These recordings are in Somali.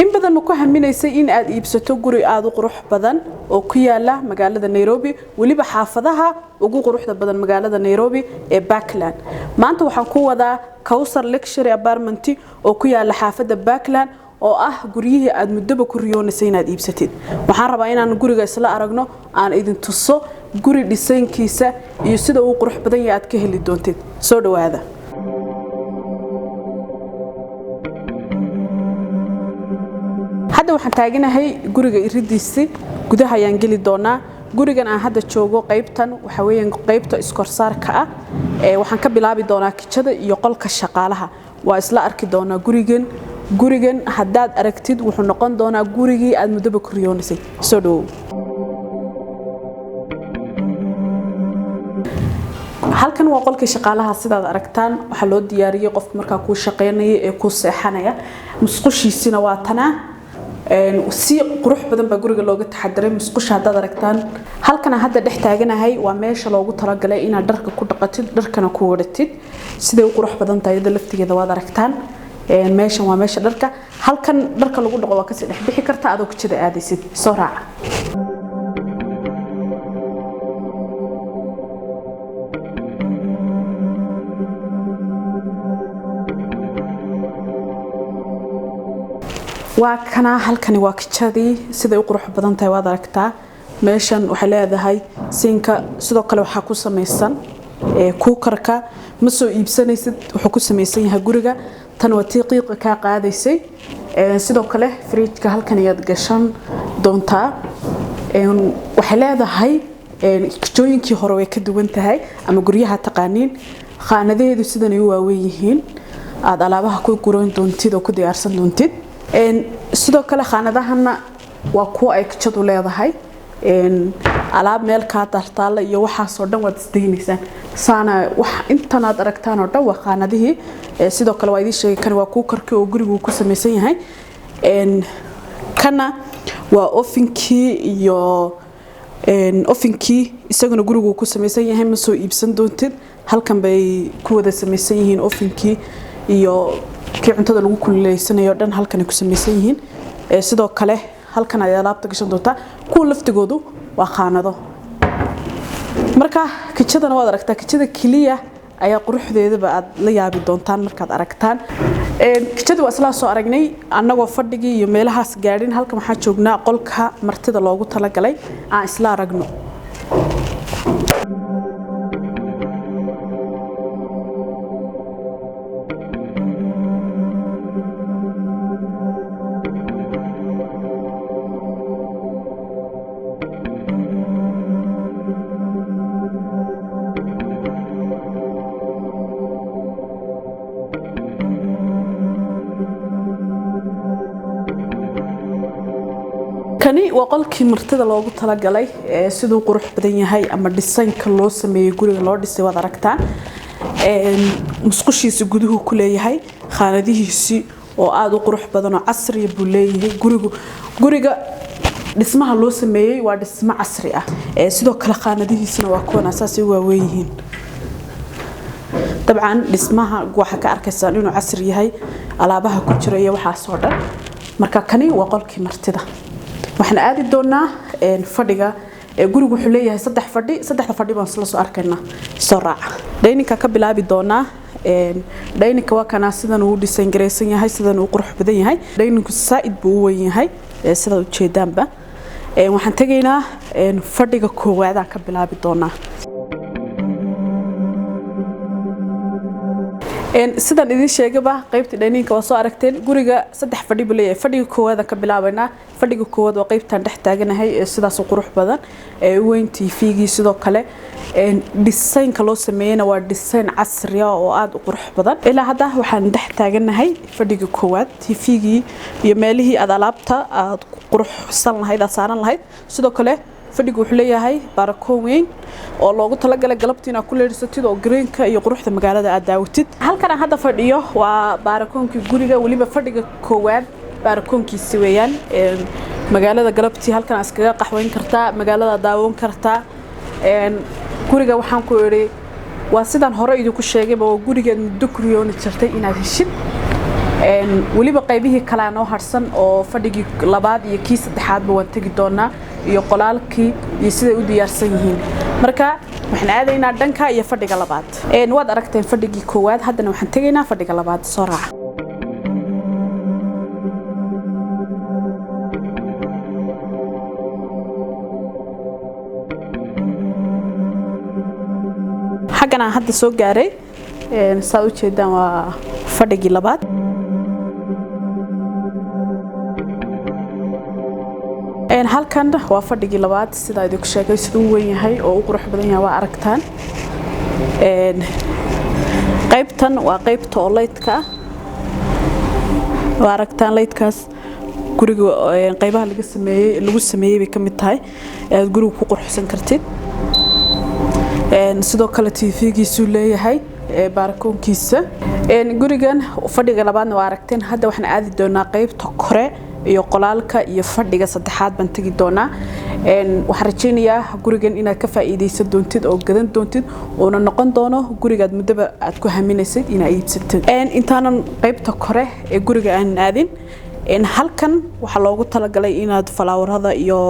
in badan ma ku haminaysay in aad iibsato guri aad u qurux badan oo ku yaala magaalada Nairobi waliba xaafadaha ugu quruxda badan magaalada Nairobi ee Backland maanta waxaan ku wadaa Kausar Luxury Apartment oo ku yaala xaafada Backland oo ah guriyihii aad muddo ku riyoonaysay inaad iibsatid waxaan rabaa inaan guriga isla aragno aan idin tuso guri dhisaynkiisa iyo sida uu qurux badan yahay aad ka heli doontid soo dhawaada hadda waxaan taaganahay guriga iridiisi gudaha ayaan gali doonaa gurigan aan hadda joogo qaybtan waxa weeyaan qaybta iskorsaarka ah waxaan ka bilaabi doonaa kitchada iyo qolka shaqaalaha waa isla arki doonaa gurigan haddaad aragtid wuxuu noqon doonaa gurigii aad muddo ku riyoonaysay soo dhawow halkan waa qolka shaqaalaha sidaad aragtaan waxa loo diyaariyay qofka marka ku shaqeynaya ee ku seexanaya musqushiisina waa tanaa si qurux badan ba guriga looga taxadiray musqusha hadda aragtaan halkan hadda dhex taaganahay waa meesha loogu talagalay inaad dharka ku dhaqatid dharkana ku wadatid sidee qurux badan tahay laftigeeda waad aragtaan meeshan waa meesha dharka halkan dharka lagu dhaqo waa ka sii dhex bixi kartaa adoo kitchada aadaysid soo raaca waa kana halkani waa kitchadii sida uu qurux badan tahay waad aragtaa meeshan waxa leedahay siinka sidoo kale waxa ku sameeysan kuukarka ma soo iibsanaysid wuxuu ku sameeysan yahay guriga tan waa tiqiiqa ka qaadaysay sidoo kale fridge-ka halkan ayaad gashan doontaa waxa leedahay kitchooyinkii hore way ka duwan tahay ama guryaha taqaaniin qaanadeedu sidan ay u waaweyn yihiin aad alaabaha ku guran doontid oo ku diyaarsan doontid sidoo kale qaanadahana waa kuwa ay kitchadu leedahay alaab meel ka daltaala iyo waxa soo dhan wad isdeynaysan saana wax intan aad aragtaan oo dhan waa qaanadihii sidoo kale waa idin sheegay kan waa kuukarkii oo gurigu ku sameeysan yahay kana waa ovenkii iyo ovenkii isaguna gurigu ku sameeysan yahay ma soo iibsan doontid halkan bay ku wada sameeysan yihiin ovenkii iyo cuntada lagu kulleysanayo dhan halkan ay ku sameeysan yihiin sidoo kale halkan ay alaabta gashan doontaa ku laftigoodu waa qaanado marka kitchadana waad aragtaa kitchada kaliya ayaa quruxdeedaba aad la yaabi doontaan markaad aragtaan kitchada waa isla soo aragnay annagoo fadhigi iyo meelahaas gaadhin halkan waxaa joognaa qolka martida loogu talagalay aan isla aragno kani waa qolkii martida loogu talagalay sidoo qurux badan yahay ama dhisaynka loo sameeyay guriga loo dhisay wad aragtaan musqushiisa guduhu ku leeyahay qaanadihiisi oo aad u qurux badan oo casri buu leeyahay guriga dhismaha loo sameeyay waa dhismo casri ah sidoo kale qaanadihiisina waa kuwan asaasi waaweyn yihiin dabcan dhismaha waxa ka arkaysaan inuu casri yahay alaabaha ku jira iyo waxa soo dhan marka kani waa qolkii martida waxaan aadi doonaa fadhiga gurigu wuxuu leeyahay saddex fadhi baan isla soo arkaynaa soo raaca dayninka ka bilaabi doonaa dayninka waa kana sidan uu design gareysan yahay sidan uu qurux badan yahay dayninku saaid buu u weyn yahay sida u jeedaanba waxaan tagaynaa fadhiga koowaad aan ka bilaabi doonaa sidan idin sheegaba qaybta dayninka waa soo aragteen guriga saddex fadhi buu leeyahay fadhiga koowaad ka bilaabanaa fadhiga koowaad waa qaybtan dhex taaganahay sidaas oo qurux badan weyn TV-gii sidoo kale designka loo sameeyay waa design casri ah oo aad u qurux badan ilaa hadda waxaan dhex taaganahay fadhiga koowaad TV-gii iyo meelihii aad alaabta aad quruxsan lahayd saaran lahayd sidoo kale fadhigu wuxuu leeyahay baarakoon weyn oo loogu talagalay galabtiina ku leersatid oo greenka iyo quruxda magaalada aad daawatid halkan hadda fadhiyo waa baarakoonkii guriga waliba fadhiga koowaad baarakoonkiisi weeyaan magaalada galabtii halkan iskaga qaxweyn kartaa magaalada daawan kartaa guriga waxaan ku yiri waa sidaan hore idinku sheegay oo guriga muddo ku riyoon jirtay inaad heshid waliba qaybihii kale aan oo harsan oo fadhigii labaad iyo kii saddexaad baan tagi doonaa iyo qolaalkii iyo sida u diyaarsan yihiin marka waxaan aadaynaa dhanka iyo fadhiga labaad waad aragteen fadhigii koowaad haddana waxaan tagaynaa fadhiga labaad soo raac xagana hadda soo gaaray saa u jeedaan waa fadhigii labaad halkan waa fadhigii labaad sida idinku sheegay sidoo weyn yahay oo u qurux badan yahay waa aragtaan qaybtan waa qaybta oo lightka waa aragtaan lightkaas guriga qaybaha lagu sameeyay bay kamid tahay aad guriga ku qurxsan kartid sidoo kale TV-giisu leeyahay baarkoonkiisa gurigan fadhiga labaadna waa aragteen hadda waxaan aadi doonaa qaybta kore iyo qolaalka iyo fadhiga saddexaad baan tagi doonaa waxaan rajaynayaa gurigan inaad ka faa'iideysan doontid oo gadan doontid oo noqon doono gurigaad muddaba aad ku haminaysid inaad iibsatid intaanan qaybta kore ee guriga aan aadin halkan waxa loogu talagalay inaad falaawarada iyo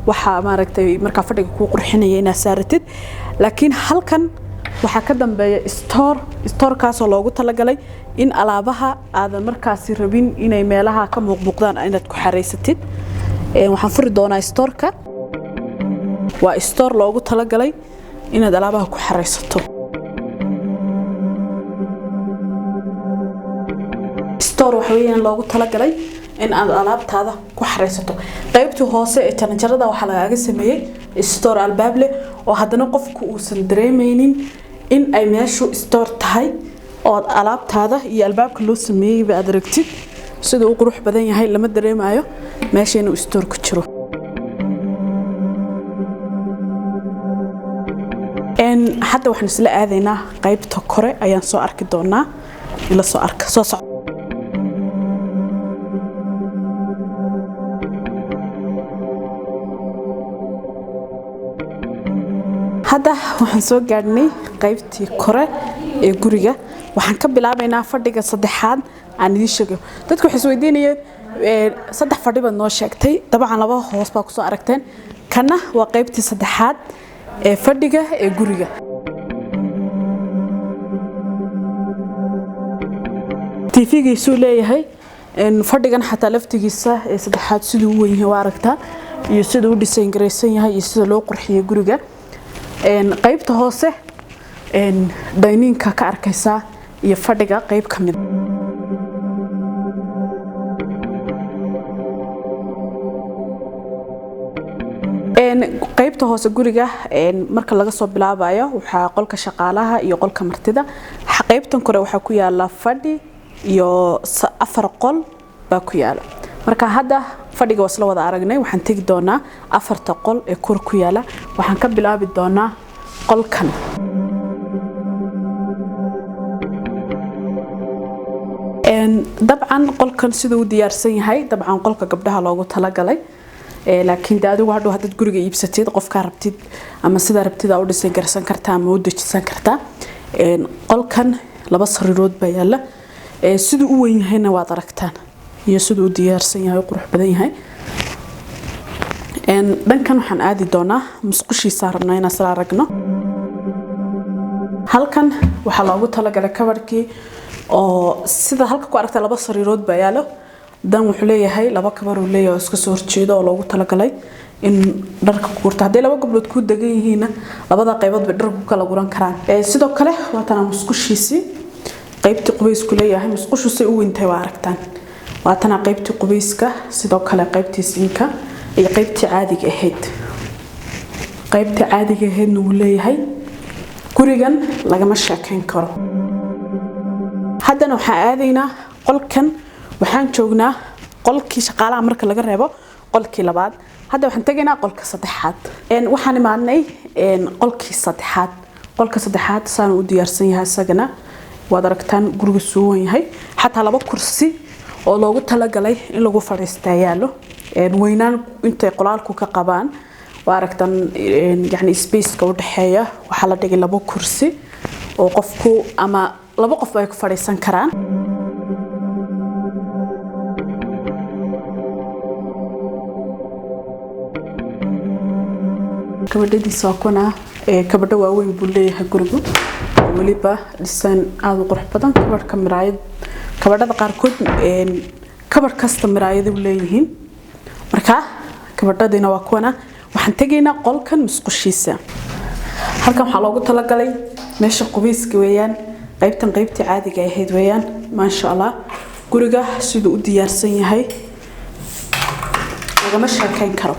waxa maaragtay marka fadhiga ku qurxinaya inaad saaratid laakiin halkan waxa ka dambeeya store kaas oo loogu talagalay in alaabaha aad markaasi rabin inay meelaha ka muuqdaan inaad ku xareysatid waxaan furi doonaa store-ka waa store loogu talagalay inaad alaabaha ku xareysato store waxa weeyaan loogu talagalay in aad alaabtaada ku xareysato qaybtii hoose ee jaranjarada waxa lagaaga sameeyay store albaab leh oo haddana qofku uusan dareemaynin in ay meeshu store tahay oo alaabtaada iyo albaabka loo sameeyay baad aragtid sida uu qurux badan yahay lama dareemayo meesha inuu store ku jiro hadda waxaan isla aadaynaa qaybta kore ayaan soo arki doonaa ila soo arka soo soco hadda waxaan soo gaadhnay qaybtii kore ee guriga waxaan ka bilaabaynaa fadhiga saddexaad aan idin sheego dadku waxay isweydiinayeen saddex fadhi baad noo sheegtay dabcan laba hoos baa ku soo aragteen kana waa qaybtii saddexaad ee fadhiga ee guriga TV-giisu leeyahay fadhigan xataa laftigiisa ee saddexaad sidoo weyn yahay waa aragtaa iyo sidoo u design gareysan yahay iyo sida loo qurxiyay guriga qaybta hoose dining-ka ka arkaysa iyo fadhiga qayb kamid qaybta hoose guriga marka laga soo bilaabayo waxa qolka shaqaalaha iyo qolka martida qaybtan kore waxa ku yaala fadhi iyo afar qol baa ku yaala marka hadda fadhiga wasla wada aragnay waxaan tagi doonaa afarta qol ee kor ku yaala waxaan ka bilaabi doonaa qolkan dabcan qolkan sida uu diyaarsan yahay dabcan qolka gabdhaha loogu talagalay laakiin adigu hadhow hadad guriga iibsatid qofka rabtid ama sida rabtid u dhisay garsan kartaa ama u dejisan kartaa qolkan laba sariirood baa yaala sida uu weyn yahayna waad aragtaan iyo sida uu diyaarsan yahay qurux badan yahay dhankan waxaan aadi doonaa musqushiisa rabnaa inaan sala aragno halkan waxa loogu talagalay kabarkii oo sida halka ku aragtay laba sariirood baa yaalo dan wuxuu leeyahay laba kabar oo leeyahay iska soo horjeedo oo loogu talagalay in dharka ku gurto haddii laba gabdhood ku degan yihiin labada qaybood bay dharku kala guran karaan sidoo kale waa tan musqushiisi qaybtii qubaysku leeyahay musqushu si u weyntahay waa aragtaan waa tan qaybtii qubayska sidoo kale qaybtii sinka iyo qaybtii caadiga ahayd uu leeyahay gurigan lagama sheekeyn karo haddana waxaan aadaynaa qolkan waxaan joognaa qolkii shaqaalaha marka laga reebo qolkii labaad hadda waxaan tagaynaa qolka saddexaad waxaan imaanay qolkii saddexaad qolka saddexaad saan u diyaarsan yahay isagana waad aragtaan guriga soo weyn yahay xataa laba kursi oo loogu talagalay in lagu fadhiistaa yaalo weynaan intay qolaalku ka qabaan waa aragtaan yani space-ka u dhaxeeya waxa la dhigay laba kursi oo qofku ama laba qof ay ku fadhiisan karaan kabadhadiisa waa kuna kabadho waaweyn buu leeyahay gurigu waliba design aad u qurux badan kabadhka miraayad kabadhada qaarkood kabadh kasta miraayad u leeyihiin marka kabadhadina waa kuna waxaan tageynaa qolkan musqushiisa halkan waxa loogu talagalay meesha qubeyska weeyaan qaybtii caadiga ahayd weeyaan ma sha Allah guriga sidoo u diyaarsan yahay lagama sheekayn karo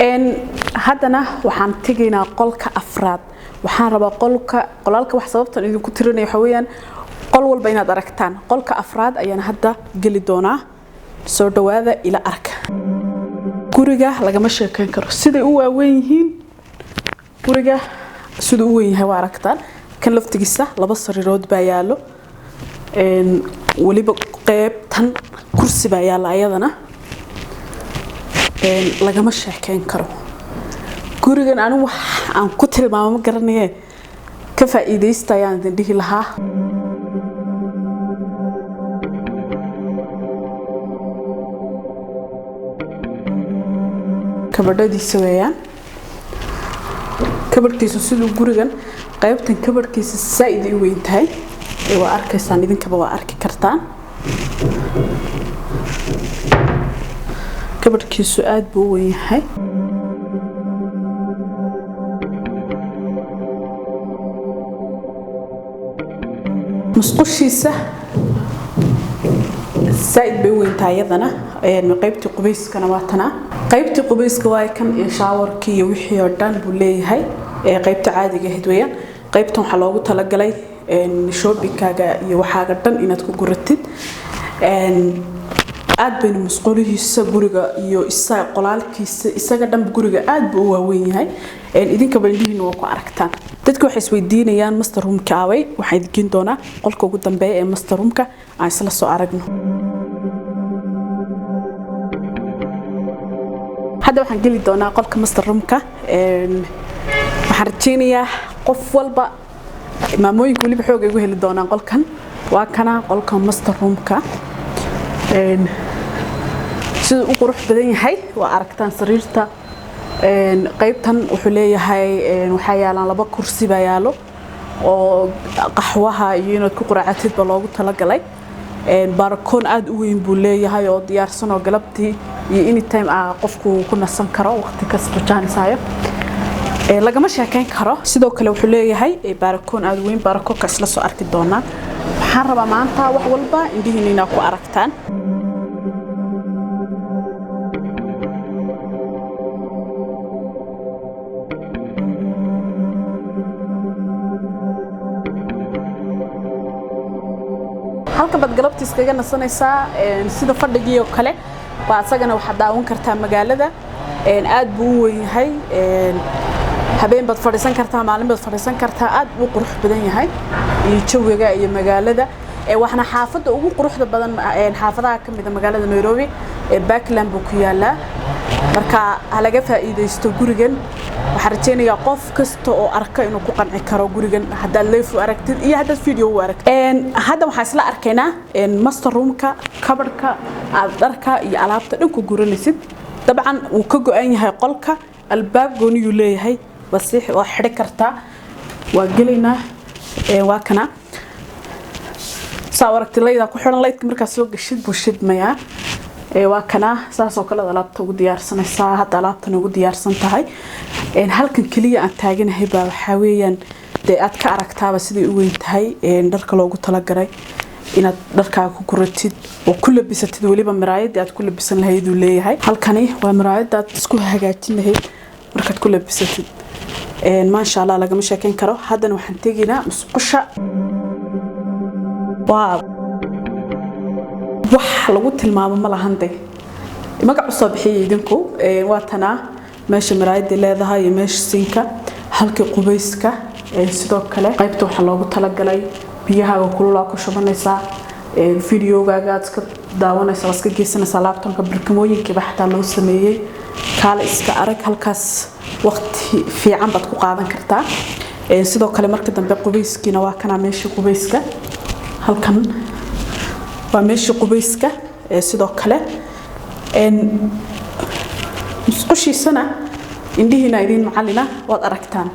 haddana waxaan tageynaa qolka afraad waxaan rabaa qolalka wax sababtan idinku tirinay waxa weeyaan qol walba inaad aragtaan qolka afraad ayaan hadda gali doonaa soo dhawaada ila arka guriga lagama sheekayn karo siday u waaweyn yihiin guriga sidoo u weyn yahay waa aragtaan kan laftigiisa laba sariirood baa yaalo waliba qaybtan kursi baa yaala ayadana lagama sheekayn karo gurigan anigu wax aan ku tilmaamo garanayay ka faa'iideysta ayaan dhihi lahaa kabadhadiisa weeyaan kabadhkiisu sidoo gurigan qaybtan kabadhkiisa saaid u weyn tahay waa arkaysaan idinkaba waa arki kartaan kabadhkiisu aad buu weyn yahay musqushiisa saaid bay weyn tahay yadana qaybtii qubeyskana waa tana qaybtii qubeyska waa kan iyo shaawarkii iyo wixii oo dhan buu leeyahay qaybta caadiga ah weeyaan qaybtan waxa loogu talagalay shoppingkaaga iyo waxaaga dhan inaad ku guratid aad bayna musqulihiisa guriga iyo qolaalkiisa isaga dhan guriga aad buu u waaweyn yahay idinka bandhihiina waa ku aragtaan dadku waxay isweydiinayaan master roomka away waxay idin doonaa qolka ugu dambeeya ee master roomka aan isla soo aragno hadda waxaan gali doonaa qolka master roomka waxaan rajeynayaa qof walba maamooyinka waliba xoog ay ugu heli doonaan qolkan waa kana qolka master roomka sidoo u qurux badan yahay waa aragtaan sariirta qaybtan wuxuu leeyahay waxa yaalan laba kursi baa yaalo oo qaxwaha iyo inaad ku quraacatid ba loogu talagalay barkoon aad u weyn buu leeyahay oo diyaarsan oo galabtii iyo anytime qofku ku nasan karo waqti kasta jaanisaayo lagama sheekayn karo sidoo kale wuxuu leeyahay barkoon aad weyn barkoonka isla soo arki doonaa waxaan rabaa maanta wax walba indhihiina ku aragtaan halka bad galabtii iskaga nasanaysaa sida fadhigii oo kale waa asagana waxa daawan kartaa magaalada aad buu u weyn yahay habeen bad fadhiisan kartaa maalin bad fadhiisan kartaa aad buu qurux badan yahay iyo jawiga iyo magaalada waxna xaafada ugu quruxda badan xaafadaha kamid ah magaalada Nairobi Backland buu ku yaalaa marka halaga faa'iideysto gurigan waxaan rajeynayaa qof kasta oo arka inuu ku qanci karo gurigan hadda live aragtid iyo hadda video aragtid hadda waxaan isla arkaynaa master roomka kabadhka dharka iyo alaabta dhan ku guranaysid dabcan uu ka go'an yahay qolka albaab gooniyu leeyahay wasiix waa xidhi kartaa waa galeynaa waa kana sawiragtilayda ku xiran lightka marka soo gashid buu shidmayaa waa kana saas oo kale alaabta ugu diyaarsanaysaa hadda alaabtan ugu diyaarsan tahay halkan kaliya aan taaganahay baa waxa weeyaan aad ka aragtaaba sidii u weyn tahay dharka loogu talagalay inaad dharkaaga ku guratid oo ku labisatid waliba miraayad aad ku labisan lahayd uu leeyahay halkani waa miraayad aad isku hagaajin lahayd markaad ku labisatid ma sha Allah lagama sheekayn karo haddana waxaan teginaa musqusha waaw wax lagu tilmaamo ma lahande magac soo bixiyay idinku waa tana meesha miraayad leedahay iyo meesha sinka halka qubeyska sidoo kale qaybta waxa loogu talagalay biyaha kulula ku shubanaysa videogaaga aad ka daawanaysa iska geysanaysa laptopka barkamooyinka baxta loo sameeyay kala iska arag halkaas waqti fiican baad ku qaadan kartaa sidoo kale marka dambe qubeyskiina waa kana meesha qubeyska halkan waa meesha qubeyska sidoo kale musqushiisana indhihiina idin macallina waad aragtaan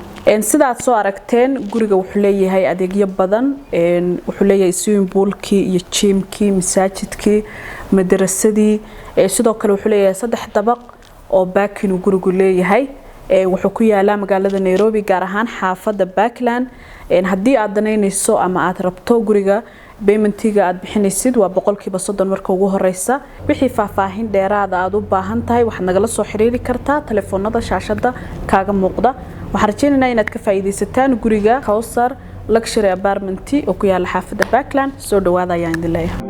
sidaad soo aragteen guriga wuxuu leeyahay adeegyo badan wuxuu leeyahay swimming poolkii iyo gymkii masaajidkii madrasadii sidoo kale wuxuu leeyahay 3 dabaq oo baakin uu gurigu leeyahay wuxuu ku yaalaa magaalada Nairobi gaar ahaan xaafadda Backland haddii aad danaynayso ama aad rabto guriga paymentiga aad bixinaysid waa 30% marka ugu horeysa wixii faahfaahin dheeraad aad u baahan tahay waxaad nagala soo xiriiri kartaa telefoonada shaashada kaaga muuqda waxaan rajaynaynaa inaad ka faa'iideysataan guriga Kawsar Luxury Apartment oo ku yaala xaafadda Backland soo dhawaada ayaan idin leeyahay